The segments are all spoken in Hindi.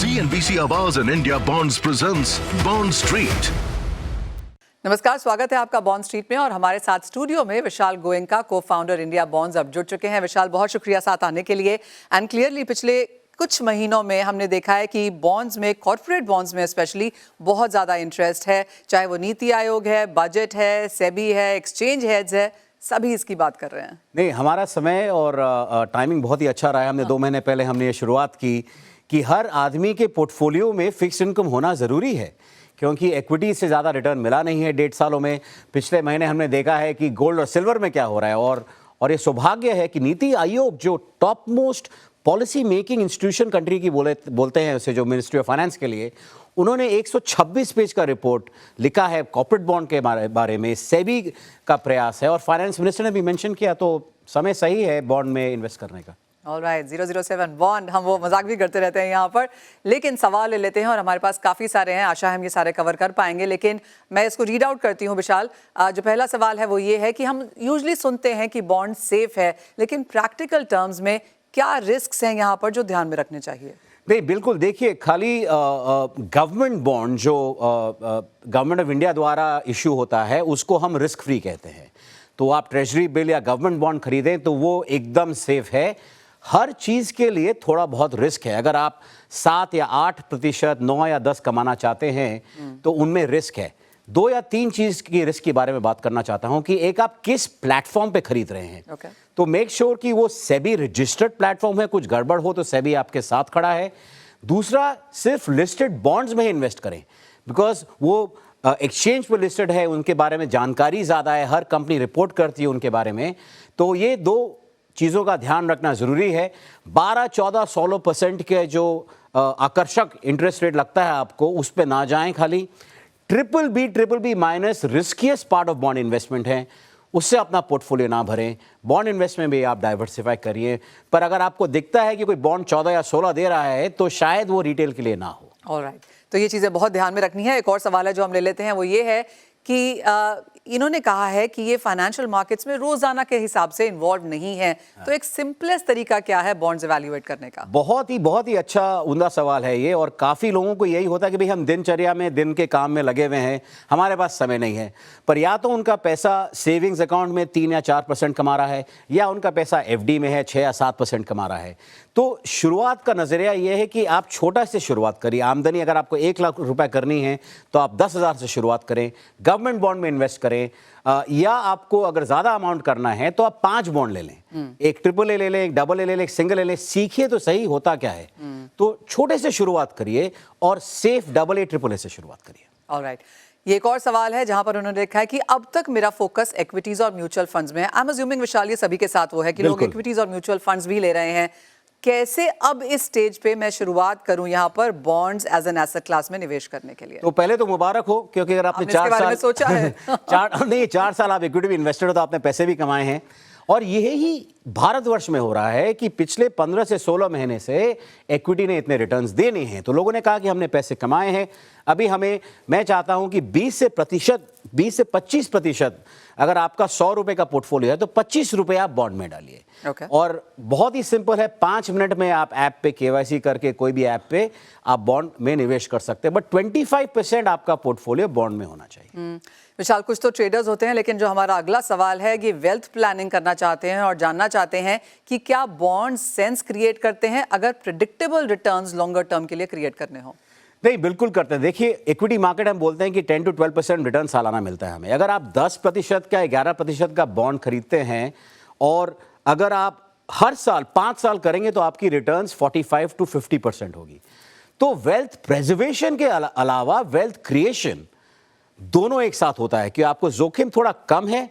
CNBC आवाज and India bonds presents bond street. नमस्कार, स्वागत है आपका बॉन्ड स्ट्रीट में। और हमारे साथ स्टूडियो में विशाल गोयनका, को फाउंडर इंडिया बॉन्ड्स, अब जुड़ चुके हैं। विशाल, बहुत शुक्रिया साथ आने के लिए। एंड क्लियरली पिछले कुछ महीनों में हमने देखा है कि बॉन्ड्स में, कॉर्पोरेट बॉन्ड्स में स्पेशली बहुत ज़्यादा इंटरेस्ट है। चाहे वो नीति आयोग है, बजट है, सेबी है, एक्सचेंज हेड्स है, सभी इसकी बात कर रहे हैं। नहीं, हमारा समय और टाइमिंग बहुत ही अच्छा रहा है। हमने 2 महीने पहले हमने ये शुरुआत की कि हर आदमी के पोर्टफोलियो में फिक्स्ड इनकम होना ज़रूरी है, क्योंकि इक्विटी से ज़्यादा रिटर्न मिला नहीं है 1.5 सालों में। पिछले महीने हमने देखा है कि गोल्ड और सिल्वर में क्या हो रहा है। और ये सौभाग्य है कि नीति आयोग, जो top most policy making institution country की बोलते हैं उसे, जो मिनिस्ट्री ऑफ फाइनेंस के लिए, उन्होंने 126 पेज का रिपोर्ट लिखा है कॉर्पोरेट बॉन्ड के बारे में। सेबी का प्रयास है और फाइनेंस मिनिस्टर ने भी मेंशन किया, तो समय सही है बॉन्ड में इन्वेस्ट करने का। ऑलराइट, 007 बॉन्ड, हम वो मजाक भी करते रहते हैं यहाँ पर, लेकिन सवाल ले लेते हैं और हमारे पास काफ़ी सारे हैं। आशा है हम ये सारे कवर कर पाएंगे, लेकिन मैं इसको रीड आउट करती हूँ विशाल। जो पहला सवाल है वो ये है कि हम यूजुअली सुनते हैं कि बॉन्ड सेफ है, लेकिन प्रैक्टिकल टर्म्स में क्या रिस्क्स हैं यहाँ पर जो ध्यान में रखने चाहिए? नहीं, बिल्कुल। देखिए, खाली गवर्नमेंट बॉन्ड जो गवर्नमेंट ऑफ इंडिया द्वारा इशू होता है उसको हम रिस्क फ्री कहते हैं। तो आप ट्रेजरी बिल या गवर्नमेंट बॉन्ड खरीदें तो वो एकदम सेफ है। हर चीज़ के लिए थोड़ा बहुत रिस्क है। अगर आप 7 या 8%, 9 या 10 कमाना चाहते हैं तो उनमें रिस्क है। 2 या 3 चीज़ की रिस्क के बारे में बात करना चाहता हूं कि एक, आप किस प्लेटफॉर्म पे खरीद रहे हैं। तो मेक श्योर कि वो सेबी रजिस्टर्ड प्लेटफॉर्म है, कुछ गड़बड़ हो तो सेबी आपके साथ खड़ा है। दूसरा, सिर्फ लिस्टेड बॉन्ड्स में ही इन्वेस्ट करें, बिकॉज वो एक्सचेंज पर लिस्टेड है, उनके बारे में जानकारी ज़्यादा है, हर कंपनी रिपोर्ट करती है उनके बारे में। तो ये 2 चीज़ों का ध्यान रखना ज़रूरी है। 12, 14, 16% के जो आकर्षक इंटरेस्ट रेट लगता है आपको, उस पर ना जाएं। खाली BBB minus riskiest part of bond investment है, उससे अपना पोर्टफोलियो ना भरें। बॉन्ड इन्वेस्टमेंट में आप डाइवर्सिफाई करिए, पर अगर आपको दिखता है कि कोई बॉन्ड 14 या 16 दे रहा है तो शायद वो रिटेल के लिए ना हो। ऑलराइट, तो ये चीज़ें बहुत ध्यान में रखनी है। एक और सवाल है जो हम ले लेते हैं, वो ये है कि इन्होंने कहा है कि ये फाइनेंशियल मार्केट्स में रोजाना के हिसाब से इन्वॉल्व नहीं है। तो एक सिंपलेस्ट तरीका क्या है बॉन्ड्स इवैल्यूएट करने का? बहुत ही अच्छा उम्दा सवाल है ये। और काफ़ी लोगों को यही होता है कि भाई हम दिनचर्या में, दिन के काम में लगे हुए हैं, हमारे पास समय नहीं है। पर या तो उनका पैसा सेविंग्स अकाउंट में 3 या 4% कमा रहा है, या उनका पैसा FD में है 6 या 7% कमा रहा है। तो शुरुआत का नज़रिया ये है कि आप छोटा से शुरुआत करिए। आमदनी अगर आपको 1 लाख रुपए करनी है तो आप 10,000 से शुरुआत करें, गवर्नमेंट बॉन्ड में इन्वेस्ट करें। या आपको अगर ज़्यादा अमाउंट करना है तो आप 5 बॉन्ड ले लें, एक AAA ले लें, एक AA ले लें, एक सिंगल ले लें। सीखिए तो सही होता क्या है। तो छोटे से शुरुआत करिए और सेफ AA, AAA से शुरुआत करिए। ऑलराइट, ये एक और सवाल है जहां पर उन्होंने देखा है कि अब तक मेरा फोकस इक्विटीज और म्यूचुअल फंड्स में है। आई एम अज्यूमिंग विशाल, ये सभी के साथ वो है कि लोग इक्विटीज और म्यूचुअल फंड्स भी ले रहे हैं। कैसे अब इस स्टेज पे मैं शुरुआत करूं यहाँ पर bonds as an asset class में निवेश करने के लिए? तो पहले तो मुबारक हो, क्योंकि अगर आपने 4 साल सोचा है 4 साल आप इक्विटी में इन्वेस्टेड हो तो आपने पैसे भी कमाए हैं। और यही भारतवर्ष में हो रहा है कि पिछले 15 से 16 महीने से इक्विटी ने इतने रिटर्न्स दे नहीं हैं, तो लोगों ने कहा कि हमने पैसे कमाए हैं। अभी मैं चाहता हूं कि 20 से 25% अगर आपका 100 रुपए का पोर्टफोलियो है तो 25 रुपए आप बॉन्ड में डालिए। और बहुत ही सिंपल है, 5 मिनट में आप ऐप पे KYC करके, कोई भी ऐप पे आप बॉन्ड में निवेश कर सकते हैं। बट 25% आपका पोर्टफोलियो बॉन्ड में होना चाहिए। विशाल, कुछ तो ट्रेडर्स होते हैं, लेकिन जो हमारा अगला सवाल है, ये वेल्थ प्लानिंग करना चाहते हैं और जानना चाहते हैं कि क्या बॉन्ड सेंस क्रिएट करते हैं अगर प्रेडिक्टेबल रिटर्न्स लॉन्गर टर्म के लिए क्रिएट करने हो? नहीं, बिल्कुल करते हैं। देखिए, इक्विटी मार्केट हम बोलते हैं कि 10 to 12% रिटर्न सालाना मिलता है हमें। अगर आप 10% का, 11% का बॉन्ड खरीदते हैं और अगर आप हर साल 5 साल करेंगे तो आपकी रिटर्न्स 45 to 50% होगी। तो वेल्थ प्रेजर्वेशन के अलावा वेल्थ क्रिएशन दोनों एक साथ होता है कि आपको जोखिम थोड़ा कम है।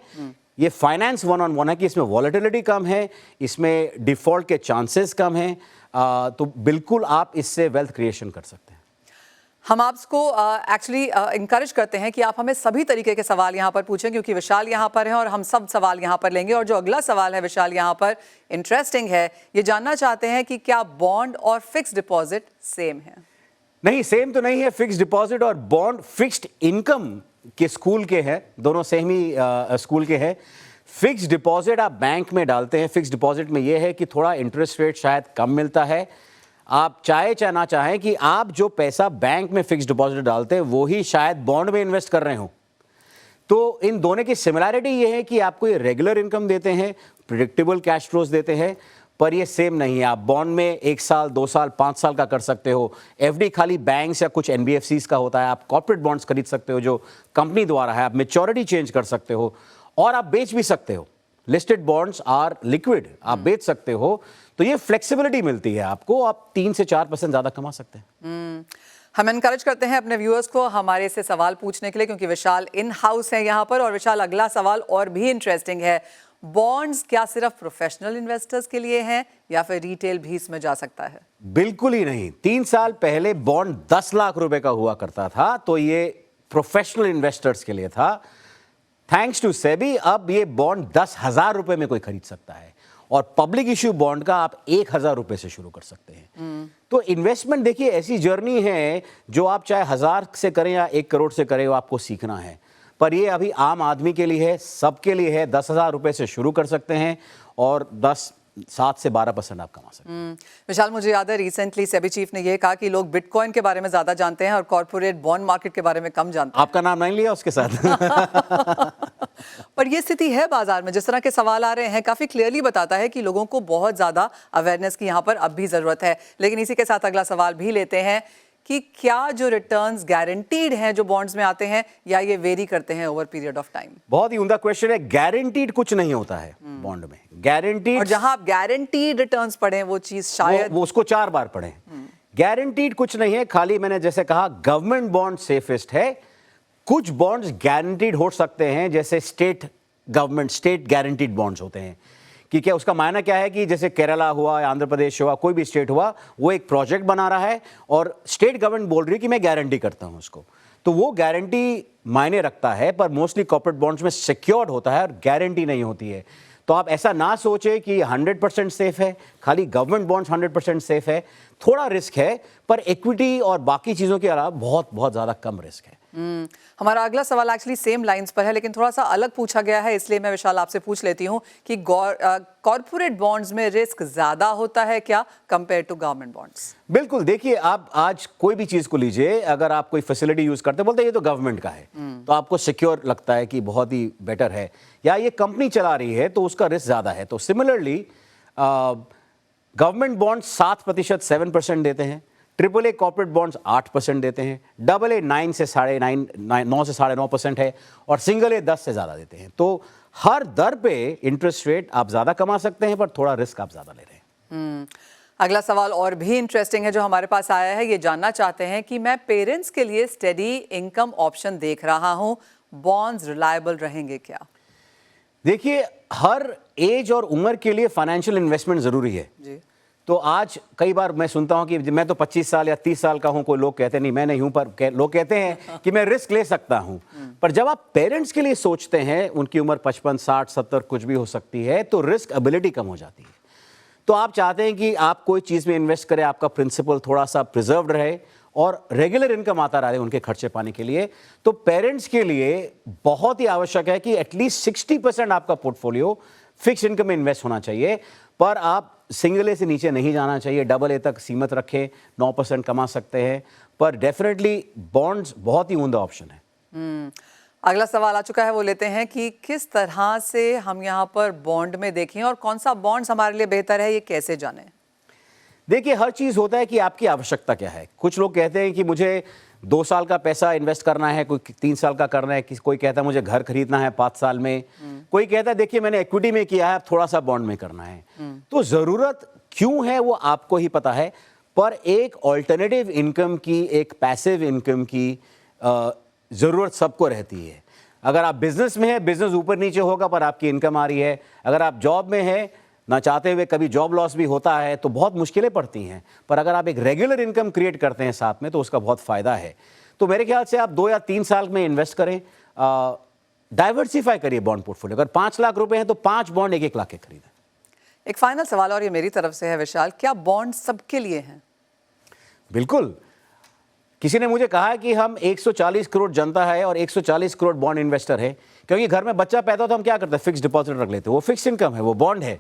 ये फाइनेंस 1-on-1 है कि इसमें वॉलेटिलिटी कम है, इसमें डिफॉल्ट के चांसेस कम हैं। तो बिल्कुल आप इससे वेल्थ क्रिएशन कर सकते हैं। हम आपको एक्चुअली इंकरेज करते हैं कि आप हमें सभी तरीके के सवाल यहाँ पर पूछें, क्योंकि विशाल यहाँ पर हैं और हम सब सवाल यहाँ पर लेंगे। और जो अगला सवाल है विशाल यहाँ पर इंटरेस्टिंग है, ये जानना चाहते हैं कि क्या बॉन्ड और फिक्स्ड डिपॉजिट सेम है? नहीं, सेम तो नहीं है। फिक्स्ड डिपॉजिट और बॉन्ड फिक्स्ड इनकम के स्कूल के हैं, दोनों सेम ही स्कूल के हैं। फिक्स्ड डिपॉजिट आप बैंक में डालते हैं। फिक्स्ड डिपॉजिट में यह है कि थोड़ा इंटरेस्ट रेट शायद कम मिलता है। आप चाहे ना चाहें कि आप जो पैसा बैंक में फिक्स डिपॉजिट डालते हैं वो ही शायद बॉन्ड में इन्वेस्ट कर रहे हो। तो इन दोनों की सिमिलैरिटी ये है कि आपको ये रेगुलर इनकम देते हैं, प्रिडिक्टेबल कैश फ्लोज देते हैं, पर ये सेम नहीं है। आप बॉन्ड में 1 साल, 2 साल, 5 साल का कर सकते हो। एफडी खाली बैंक्स या कुछ एनबीएफसीज का होता है। आप कॉर्पोरेट बॉन्ड्स खरीद सकते हो जो कंपनी द्वारा है। आप मैच्योरिटी चेंज कर सकते हो और आप बेच भी सकते हो। लिस्टेड बॉन्ड्स आर लिक्विड, आप बेच सकते हो। तो ये फ्लेक्सिबिलिटी मिलती है आपको, आप 3 से 4% ज्यादा कमा सकते हैं। हम एनकरेज करते हैं अपने व्यूअर्स को हमारे से सवाल पूछने के लिए, क्योंकि विशाल इन हाउस है यहाँ पर। और विशाल, अगला सवाल और भी इंटरेस्टिंग है। बॉन्ड्स क्या सिर्फ प्रोफेशनल इन्वेस्टर्स के लिए हैं या फिर रिटेल भी इसमें जा सकता है? बिल्कुल ही नहीं। 3 साल पहले बॉन्ड 10 लाख रुपए का हुआ करता था, तो ये प्रोफेशनल इन्वेस्टर्स के लिए था। थैंक्स टू सेबी अब ये बॉन्ड 10,000 रुपए में कोई खरीद सकता है और पब्लिक इश्यू बॉन्ड का आप 1,000 रुपए से शुरू कर सकते हैं। तो इन्वेस्टमेंट देखिए ऐसी जर्नी है जो आप चाहे 1,000 से करें या 1 करोड़ से करें, वो आपको सीखना है। पर ये अभी आम आदमी के लिए है, सबके लिए है। 10,000 रुपए से शुरू कर सकते हैं और 7 से 12% आप कमा सकते हैं। विशाल, मुझे याद है रिसेंटली सेबी चीफ ने यह कहा कि लोग बिटकॉइन के बारे में ज्यादा जानते हैं और कॉर्पोरेट बॉन्ड मार्केट के बारे में कम जानते हैं। आपका नाम नहीं लिया उसके साथ। पर ये स्थिति है बाजार में, जिस तरह के सवाल आ रहे हैं काफी क्लियरली बताता है कि लोगों को बहुत ज्यादा अवेयरनेस की यहाँ पर अब भी जरूरत है। लेकिन इसी के साथ अगला सवाल भी लेते हैं कि क्या जो रिटर्न्स गारंटीड हैं जो बॉन्ड्स में आते हैं, या ये वेरी करते हैं ओवर पीरियड ऑफ टाइम? बहुत ही उम्दा क्वेश्चन है। गारंटीड कुछ नहीं होता है बॉन्ड में। गारंटीड, और जहां आप गारंटीड रिटर्न्स पढ़ें वो चीज शायद वो उसको 4 बार पढ़ें। गारंटीड कुछ नहीं है, खाली मैंने जैसे कहा गवर्नमेंट बॉन्ड सेफेस्ट है। कुछ बॉन्ड्स गारंटीड हो सकते हैं, जैसे स्टेट गारंटीड बॉन्ड्स होते हैं। कि क्या उसका मायना क्या है कि जैसे केरला हुआ या आंध्र प्रदेश हुआ, कोई भी स्टेट हुआ, वो एक प्रोजेक्ट बना रहा है और स्टेट गवर्नमेंट बोल रही है कि मैं गारंटी करता हूं उसको, तो वो गारंटी मायने रखता है। पर मोस्टली कॉर्पोरेट बॉन्ड्स में सिक्योर्ड होता है और गारंटी नहीं होती है। तो आप ऐसा ना सोचे कि 100% सेफ है, खाली गवर्नमेंट बॉन्ड्स 100% सेफ है। थोड़ा रिस्क है, पर इक्विटी और बाकी चीजों के अलावा बहुत बहुत ज्यादा कम रिस्क है। हमारा अगला सवाल एक्चुअली सेम लाइंस पर है, लेकिन थोड़ा सा अलग पूछा गया है, इसलिए मैं विशाल आपसे पूछ लेती हूँ कि कॉर्पोरेट बॉन्ड्स में रिस्क ज्यादा होता है क्या कंपेयर टू गवर्नमेंट बॉन्ड्स? बिल्कुल। देखिए, आप आज कोई भी चीज को लीजिए, अगर आप कोई फैसिलिटी यूज करते हैं, बोलते हैं ये तो गवर्नमेंट का है, तो आपको सिक्योर लगता है कि बहुत ही बेटर है, या ये कंपनी चला रही है तो उसका रिस्क ज्यादा है। तो सिमिलरली गवर्नमेंट बॉन्ड 7% 7% देते हैं, AAA कॉर्पोरेट बॉन्ड्स 8% देते हैं, AA 9 से 9.5% है, और सिंगल ए 10 से ज्यादा देते हैं। तो हर दर पे इंटरेस्ट रेट आप ज्यादा कमा सकते हैं, पर थोड़ा रिस्क आप ज्यादा ले रहे हैं। अगला सवाल और भी इंटरेस्टिंग है जो हमारे पास आया है। ये जानना चाहते हैं कि मैं पेरेंट्स के लिए स्टेडी इनकम ऑप्शन देख रहा हूं, बॉन्ड्स रिलायबल रहेंगे क्या? देखिए, हर एज और उम्र के लिए फाइनेंशियल इन्वेस्टमेंट जरूरी है जी। तो आज कई बार मैं सुनता हूं कि मैं तो 25 साल या 30 साल का हूं, कोई लोग कहते हैं नहीं मैं नहीं हूं, पर लोग कहते हैं कि मैं रिस्क ले सकता हूं। पर जब आप पेरेंट्स के लिए सोचते हैं, उनकी उम्र 55, 60, 70 कुछ भी हो सकती है, तो रिस्क एबिलिटी कम हो जाती है। तो आप चाहते हैं कि आप कोई चीज में इन्वेस्ट करें, आपका प्रिंसिपल थोड़ा सा प्रिजर्व्ड रहे और रेगुलर इनकम आता रहे उनके खर्चे पाने के लिए। तो पेरेंट्स के लिए बहुत ही आवश्यक है कि एटलीस्ट 60% आपका पोर्टफोलियो फिक्स इनकम में इन्वेस्ट होना चाहिए। पर आप सिंगल ए से नीचे नहीं जाना चाहिए, AA तक सीमित रखें, 9% कमा सकते हैं। पर डेफिनेटली बॉन्ड्स बहुत ही उम्दा ऑप्शन है। अगला सवाल आ चुका है, वो लेते हैं कि किस तरह से हम यहाँ पर बॉन्ड में देखें और कौन सा बॉन्ड्स हमारे लिए बेहतर है, ये कैसे जानें? देखिए, हर चीज होता है कि आपकी आवश्यकता क्या है। कुछ लोग कहते हैं कि मुझे 2 साल का पैसा इन्वेस्ट करना है, कोई 3 साल का करना है, कोई कहता है मुझे घर खरीदना है 5 साल में, कोई कहता है देखिए मैंने इक्विटी में किया है, थोड़ा सा बॉन्ड में करना है। तो जरूरत क्यों है वो आपको ही पता है। पर एक ऑल्टरनेटिव इनकम की, एक पैसिव इनकम की जरूरत सबको रहती है। अगर आप बिजनेस में है, बिजनेस ऊपर नीचे होगा पर आपकी इनकम आ रही है। अगर आप जॉब में है, ना चाहते हुए कभी जॉब लॉस भी होता है तो बहुत मुश्किलें पड़ती हैं। पर अगर आप एक रेगुलर इनकम क्रिएट करते हैं साथ में, तो उसका बहुत फायदा है। तो मेरे ख्याल से आप 2 या 3 साल में इन्वेस्ट करें, डाइवर्सिफाई करिए बॉन्ड पोर्टफोलियो। अगर 5 लाख रुपए हैं तो 5 बॉन्ड 1-1 लाख के खरीदें। एक फाइनल सवाल और ये मेरी तरफ से है विशाल, क्या बॉन्ड सबके लिए हैं? बिल्कुल। किसी ने मुझे कहा कि हम 140 करोड़ जनता है और 140 करोड़ बॉन्ड इन्वेस्टर है, क्योंकि घर में बच्चा पैदा हो तो हम क्या करते हैं, फिक्स डिपॉजिट रख लेते हैं, वो फिक्स इनकम है, वो बॉन्ड है।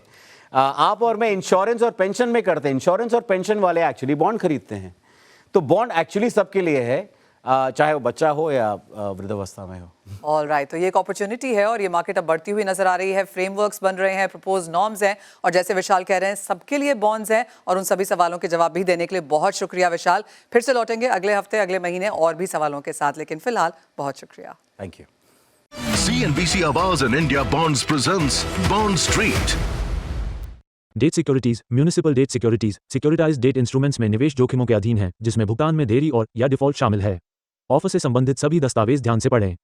आप और मैं इंश्योरेंस और पेंशन में करते हैं, इंश्योरेंस और पेंशन वाले एक्चुअली बॉन्ड खरीदते हैं। तो बॉन्ड एक्चुअली सबके लिए है, चाहे वो बच्चा हो या वृद्धावस्था में हो। ऑल राइट, तो ये एक अपॉर्चुनिटी है और ये मार्केट अब बढ़ती हुई नजर आ रही है। फ्रेमवर्क्स बन रहे हैं, प्रपोज नॉर्म्स हैं और जैसे विशाल कह रहे हैं सबके लिए बॉन्ड्स हैं। और उन सभी सवालों के जवाब भी देने के लिए बहुत शुक्रिया विशाल। फिर से लौटेंगे अगले हफ्ते, अगले महीने और भी सवालों के साथ, लेकिन फिलहाल बहुत शुक्रिया। Thank you. CNBC Awaaz and India Bonds presents Bond Street. Debt securities, municipal debt securities, सिक्योरिटाइज्ड debt instruments में निवेश जोखिमों के अधीन है, जिसमें भुगतान में देरी और या डिफॉल्ट शामिल है। ऑफर से संबंधित सभी दस्तावेज ध्यान से पढ़ें।